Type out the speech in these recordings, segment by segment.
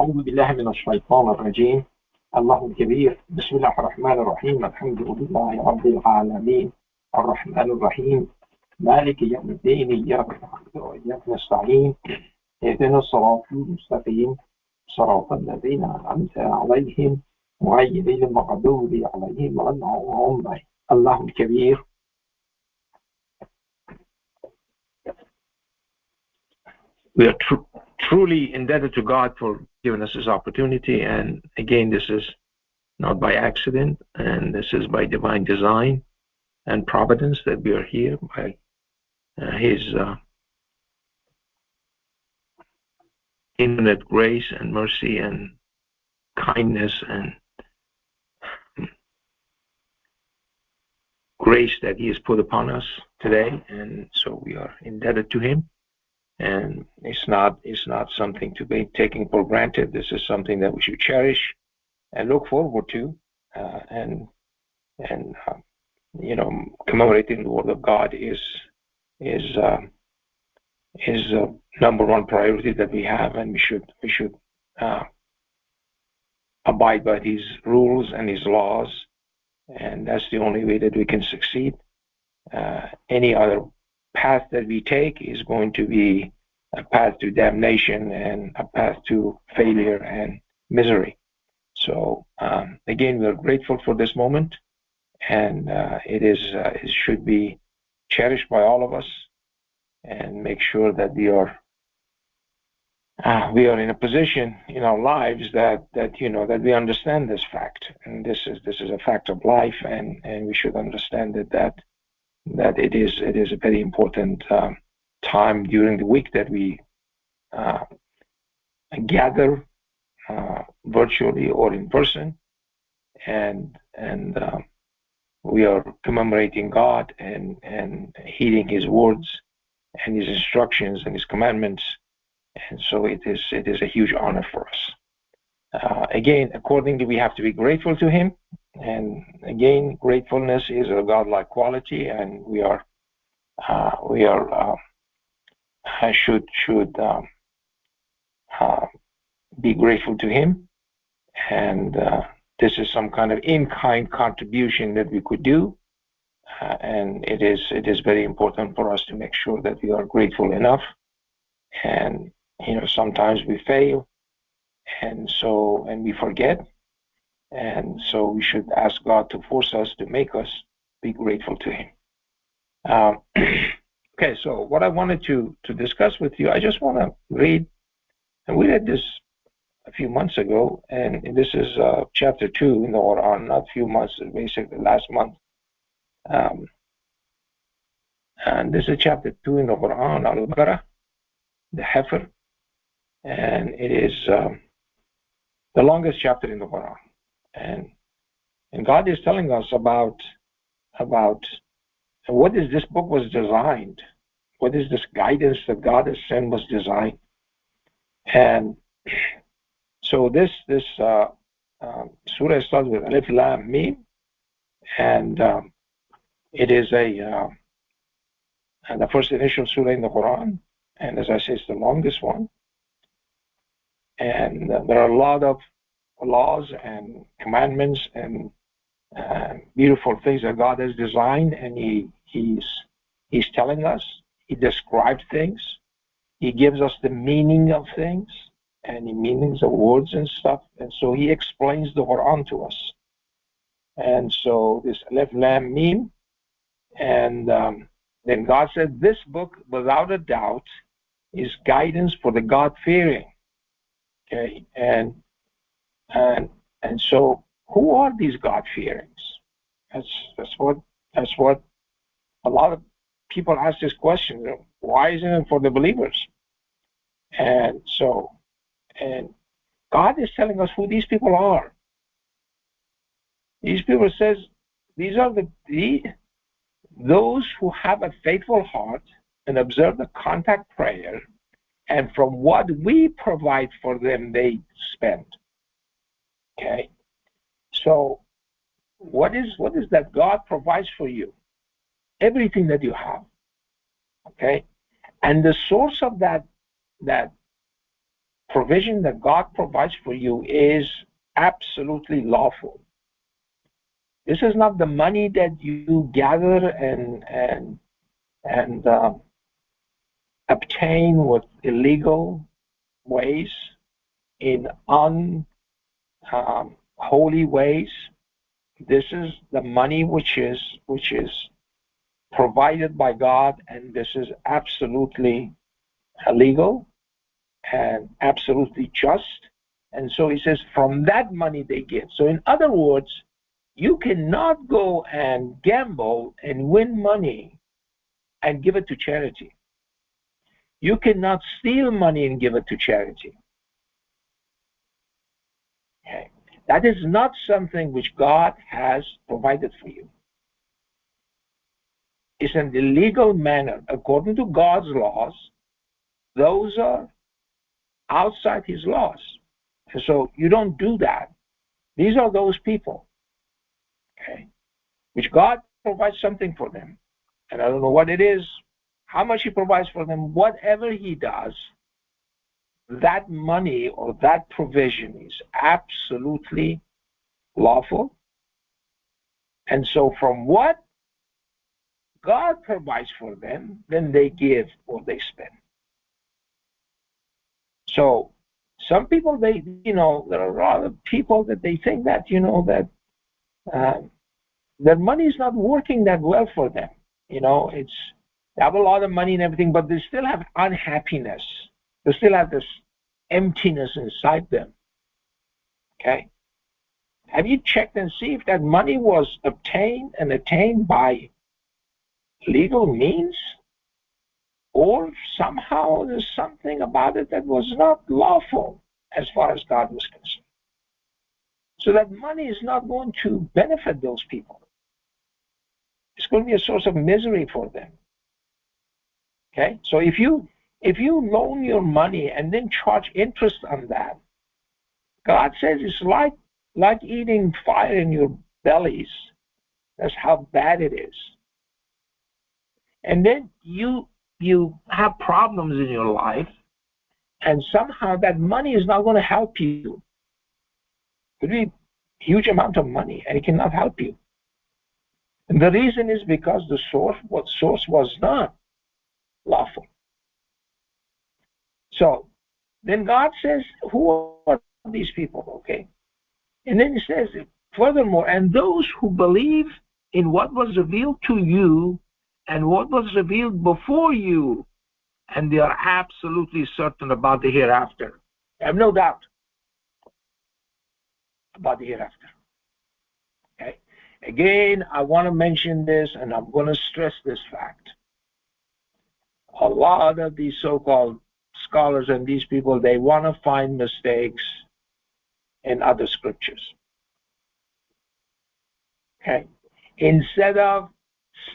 أعوذ بالله من الشيطان الرجيم. الله الكبير. بسم الله الرحمن الرحيم. الحمد لله رب العالمين الرحمن الرحيم مالك يوم الدين. إياك نعبد وإياك نستعين. اهدنا الصراط المستقيم صراط الذين أنعمت عليهم غير المغضوب عليهم ولا الضالين. الله الكبير. We are truly indebted to God for giving us this opportunity, and again, this is not by accident, and this is by divine design and providence that we are here by His infinite grace and mercy and kindness and grace that He has put upon us today, and so we are indebted to Him. And it's not something to be taken for granted. This is something that we should cherish and look forward to, and commemorating the Word of God is number one priority that we have, and we should abide by these rules and these laws, and that's the only way that we can succeed. Any other path that we take is going to be a path to damnation and a path to failure and misery. So again, we are grateful for this moment, and it should be cherished by all of us, and make sure that we are in a position in our lives that we understand this fact, and this is a fact of life, and we should understand that it is a very important time during the week that we gather virtually or in person, and we are commemorating God and heeding His words and His instructions and His commandments, and so it is a huge honor for us. Again, accordingly, we have to be grateful to Him. And again, gratefulness is a godlike quality, and we should be grateful to Him. And this is some kind of in-kind contribution that we could do, and it is very important for us to make sure that we are grateful enough. And sometimes we fail, and we forget. And so we should ask God to force us, to make us be grateful to Him. Okay, so what I wanted to discuss with you, I just want to read, and we read this a few months ago, and this is chapter 2 in the Quran, not a few months, basically last month. And this is chapter 2 in the Quran, Al-Baqarah, the Heifer, and it is the longest chapter in the Quran. And God is telling us about what is this book was designed, what is this guidance that God has sent was designed. And so this surah starts with Alif Lam Mim, and it is the first initial surah in the Quran, and as I say, it's the longest one. And there are a lot of laws and commandments and beautiful things that God has designed, and He's telling us. He describes things. He gives us the meaning of things and the meanings of words and stuff, and so He explains the Quran to us. And so this Alif Lam Mim, and then God said, this book, without a doubt, is guidance for the God-fearing. Okay, and so, who are these God-fearings? That's what a lot of people ask this question. Why isn't it for the believers? And God is telling us who these people are. These people says these are those who have a faithful heart and observe the contact prayer, and from what we provide for them, they spend. Okay, so what is that God provides for you? Everything that you have. Okay, and the source of that provision that God provides for you is absolutely lawful. This is not the money that you gather and obtain with illegal ways, in unholy ways. This is the money which is provided by God, and this is absolutely legal and absolutely just. And so he says, from that money they give. So in other words, you cannot go and gamble and win money and give it to charity. You cannot steal money and give it to charity. Okay. That is not something which God has provided for you. It's an illegal manner. According to God's laws, those are outside his laws. And so you don't do that. These are those people, okay, which God provides something for them. And I don't know what it is, how much he provides for them, whatever he does, that money or that provision is absolutely lawful. And so from what God provides for them, then they give or they spend. So some people, there are a lot of people that they think that, that their money is not working that well for them. They have a lot of money and everything, but they still have unhappiness. They still have this emptiness inside them. Okay? Have you checked and see if that money was obtained and attained by legal means? Or somehow there's something about it that was not lawful as far as God was concerned. So that money is not going to benefit those people. It's going to be a source of misery for them. Okay? So if you loan your money and then charge interest on that, God says it's like eating fire in your bellies. That's how bad it is. And then you have problems in your life, and somehow that money is not going to help you. It could be a huge amount of money, and it cannot help you. And the reason is because the source was not lawful. So then God says, who are these people? Okay. And then he says, furthermore, and those who believe in what was revealed to you and what was revealed before you, and they are absolutely certain about the hereafter. I have no doubt about the hereafter. Okay. Again, I want to mention this, and I'm going to stress this fact. A lot of these so-called scholars and these people, they want to find mistakes in other scriptures. Okay. Instead of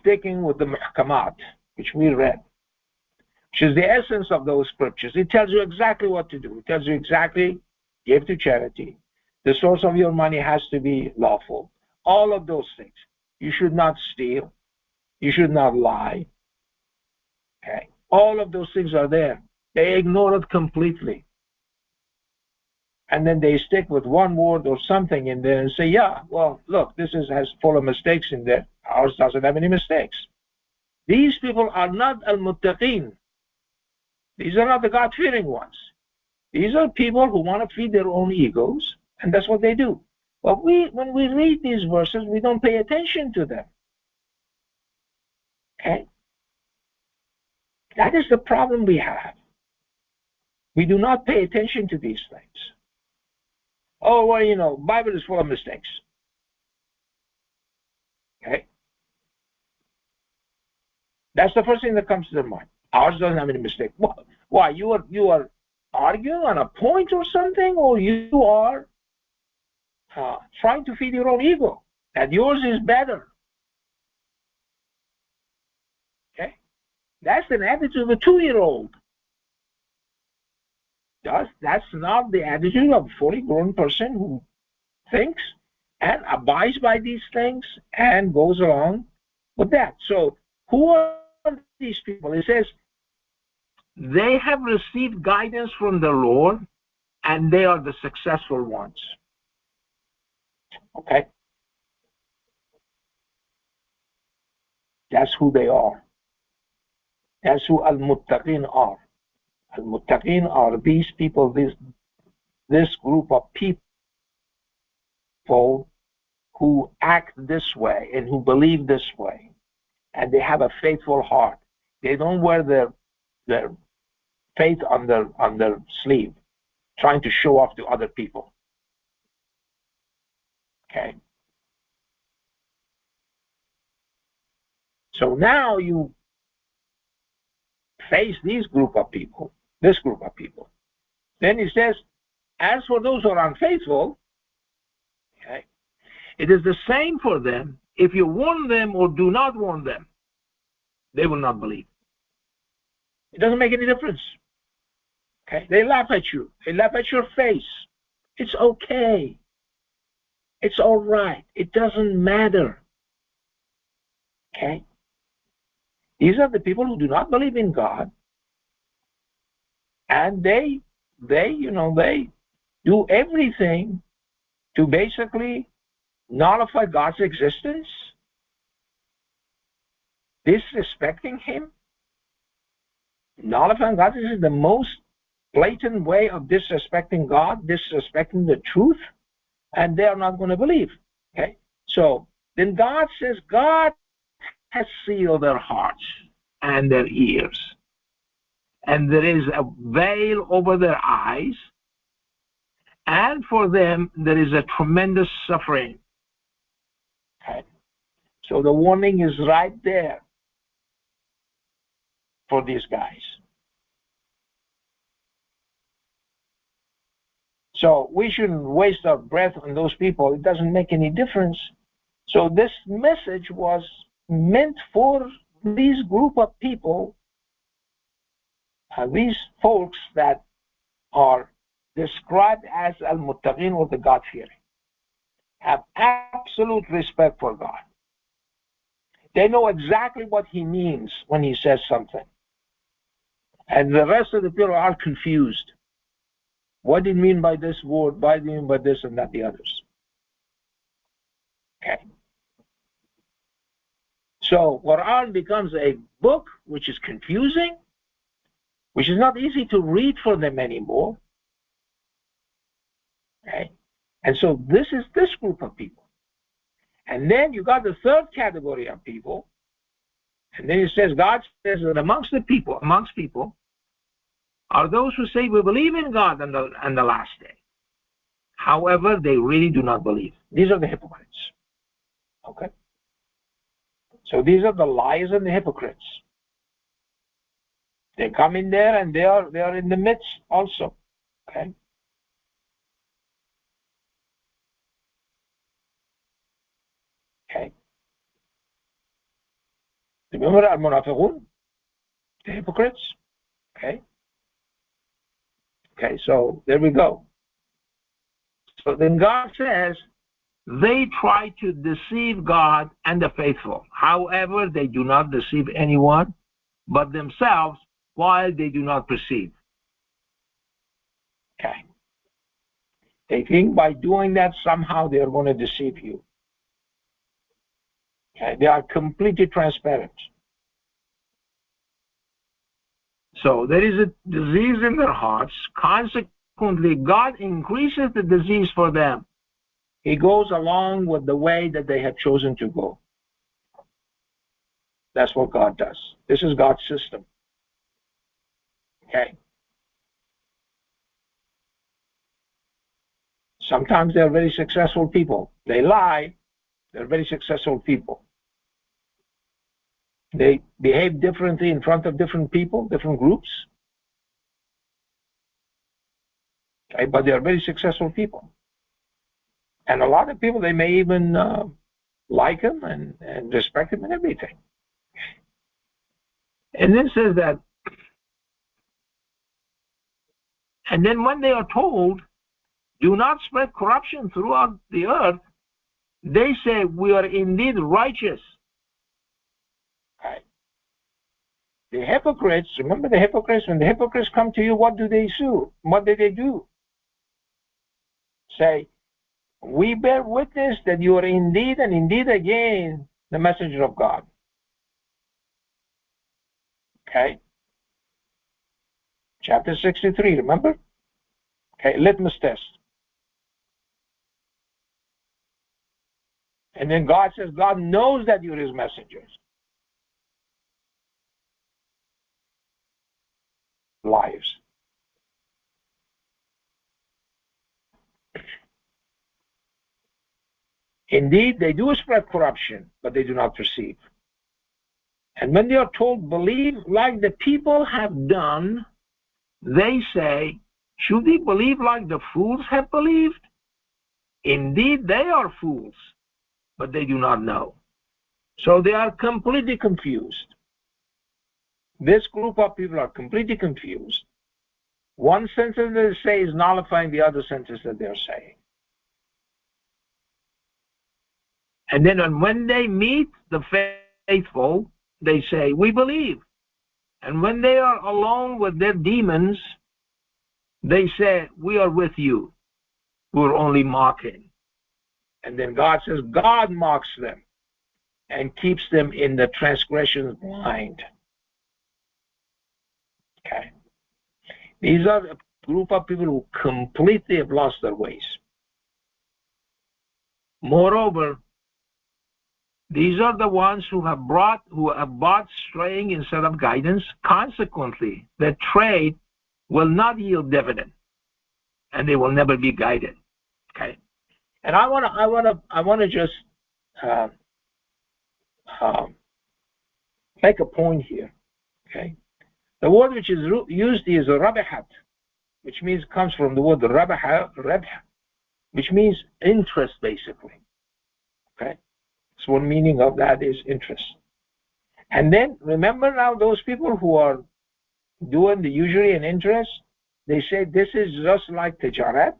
sticking with the muhkamat, which we read, which is the essence of those scriptures. It tells you exactly what to do. It tells you exactly, give to charity. The source of your money has to be lawful. All of those things. You should not steal. You should not lie. Okay. All of those things are there. They ignore it completely. And then they stick with one word or something in there and say, yeah, well, look, this has full of mistakes in there. Ours doesn't have any mistakes. These people are not al-muttaqeen. These are not the God-fearing ones. These are people who want to feed their own egos, and that's what they do. But when we read these verses, we don't pay attention to them. Okay? That is the problem we have. We do not pay attention to these things. Oh, well, Bible is full of mistakes. Okay? That's the first thing that comes to their mind. Ours doesn't have any mistake. Why? You are arguing on a point or something, or you are trying to feed your own ego that yours is better. Okay, that's an attitude of a 2-year-old. That's not the attitude of a fully grown person who thinks and abides by these things and goes along with that. So who are these people? It says, they have received guidance from the Lord and they are the successful ones. Okay? That's who they are. That's who al-muttaqin are. Al-muttaqin are these people, this group of people who act this way and who believe this way, and they have a faithful heart. They don't wear their faith on their sleeve, trying to show off to other people. Okay. So now you face this group of people. Then he says, as for those who are unfaithful, okay, it is the same for them. If you warn them or do not warn them, they will not believe. It doesn't make any difference. Okay? They laugh at you. They laugh at your face. It's okay. It's all right. It doesn't matter. Okay? These are the people who do not believe in God, and they do everything to basically nullify God's existence, disrespecting Him. Nullifying God is the most blatant way of disrespecting God, disrespecting the truth, and they are not going to believe. Okay? So then God says, God has sealed their hearts and their ears, and there is a veil over their eyes, and for them there is a tremendous suffering. Okay? So the warning is right there for these guys. So we shouldn't waste our breath on those people. It doesn't make any difference. So this message was meant for this group of people, these folks that are described as al-muttaqin, or the God-fearing, have absolute respect for God. They know exactly what He means when He says something. And the rest of the people are confused. What do you mean by this word? Why do you mean by this and not the others? Okay. So Quran becomes a book which is confusing, which is not easy to read for them anymore. Okay. And so this is this group of people. And then you got the third category of people. And then it says, God says that amongst people are those who say we believe in God and the last day. However, they really do not believe. These are the hypocrites. Okay? So these are the liars and the hypocrites. They come in there and they are in the midst also. Okay? Okay. Remember al-munafiqun? The hypocrites? Okay. Okay, so there we go. So then God says, they try to deceive God and the faithful. However, they do not deceive anyone but themselves while they do not perceive. Okay. They think by doing that somehow they are going to deceive you. Okay. They are completely transparent. So there is a disease in their hearts. Consequently, God increases the disease for them. He goes along with the way that they have chosen to go. That's what God does. This is God's system. Okay. Sometimes they're very successful people. They lie. They're very successful people. They behave differently in front of different people, different groups. Okay, but they are very successful people. And a lot of people, they may even like him and respect him and everything. And then says that, and then when they are told, do not spread corruption throughout the earth, they say, we are indeed righteous. Okay. The hypocrites, remember the hypocrites, when the hypocrites come to you, what do they do? What do they do? say, we bear witness that you are indeed and indeed again the messenger of God. Okay? Chapter 63, remember? Okay, litmus test. And then God says, God knows that you're his messengers. Liars. Indeed, they do spread corruption, but they do not perceive. And when they are told, believe like the people have done, they say, should we believe like the fools have believed? Indeed, they are fools, but they do not know. So they are completely confused. This group of people are completely confused. One sentence they say is nullifying the other sentence that they're saying. And then when they meet the faithful, they say, we believe. And when they are alone with their demons, they say, we are with you. We're only mocking. And then God says, God mocks them and keeps them in the transgressions blind. Okay. These are a group of people who completely have lost their ways. Moreover, these are the ones who have bought straying instead of guidance. Consequently, the trade will not yield dividend, and they will never be guided. Okay, and I want to just make a point here. Okay, the word which is used is rabahat, which means comes from the word rabah, which means interest, basically. Okay. So one meaning of that is interest. And then remember now those people who are doing the usury and interest, they say this is just like tijarat,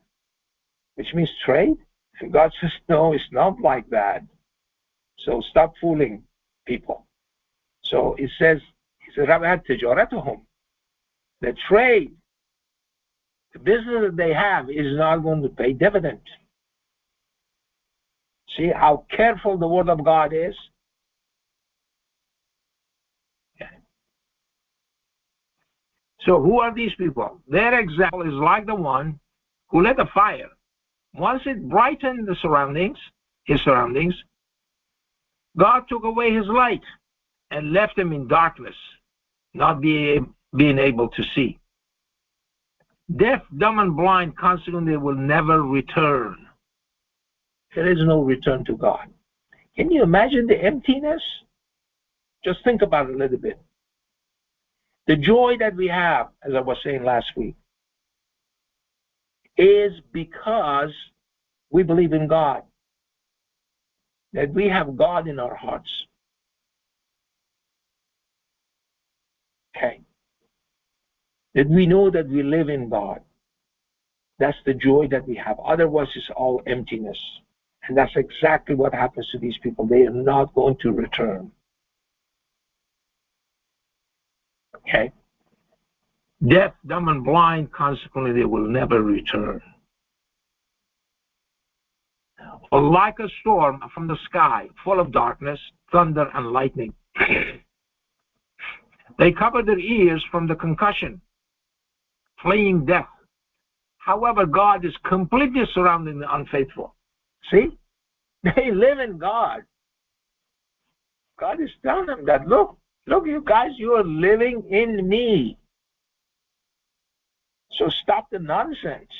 which means trade. And God says, no, it's not like that. So stop fooling people. So it says, Rabat tijaratuhum, the trade, the business that they have is not going to pay dividend. See how careful the word of God is? Okay. So who are these people? Their example is like the one who lit a fire. Once it brightened his surroundings, God took away his light and left him in darkness, not being able to see. Deaf, dumb, and blind, consequently, will never return. There is no return to God. Can you imagine the emptiness? Just think about it a little bit. The joy that we have, as I was saying last week, is because we believe in God, that we have God in our hearts. Okay. That we know that we live in God. That's the joy that we have. Otherwise, it's all emptiness. And that's exactly what happens to these people. They are not going to return. Okay? Deaf, dumb, and blind, consequently, they will never return. Or like a storm from the sky, full of darkness, thunder, and lightning. They cover their ears from the concussion, fleeing death. However, God is completely surrounding the unfaithful. See? They live in God. God is telling them that, look, you guys, you are living in me. So stop the nonsense.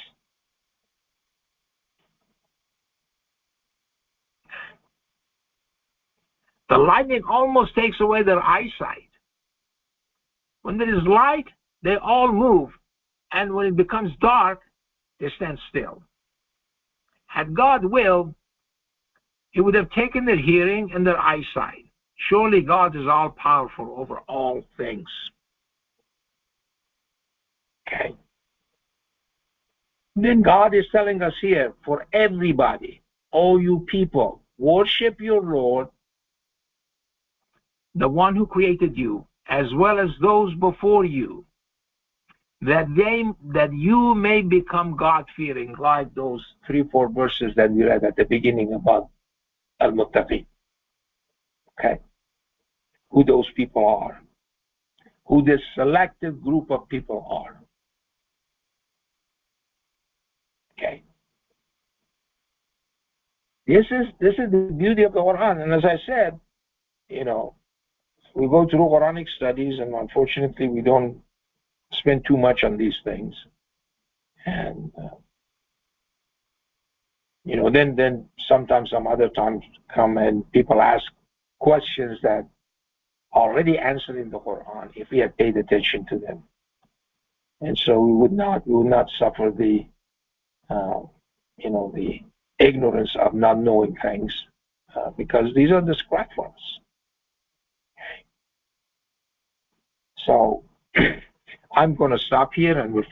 The lightning almost takes away their eyesight. When there is light, they all move. And when it becomes dark, they stand still. Had God willed, he would have taken their hearing and their eyesight. Surely God is all powerful over all things. Okay. Then God is telling us here, for everybody, all you people, worship your Lord, the one who created you, as well as those before you. that you may become God-fearing, like those 3-4 verses that we read at the beginning about al-muttaqin. Okay, who those people are, who this selected group of people are. Okay, this is the beauty of the Quran, and as I said, we go through Quranic studies, and unfortunately, we don't spend too much on these things, and then sometimes some other times come and people ask questions that are already answered in the Quran if we had paid attention to them, and so we would not suffer the the ignorance of not knowing things because these are described for us. So I'm going to stop here and we'll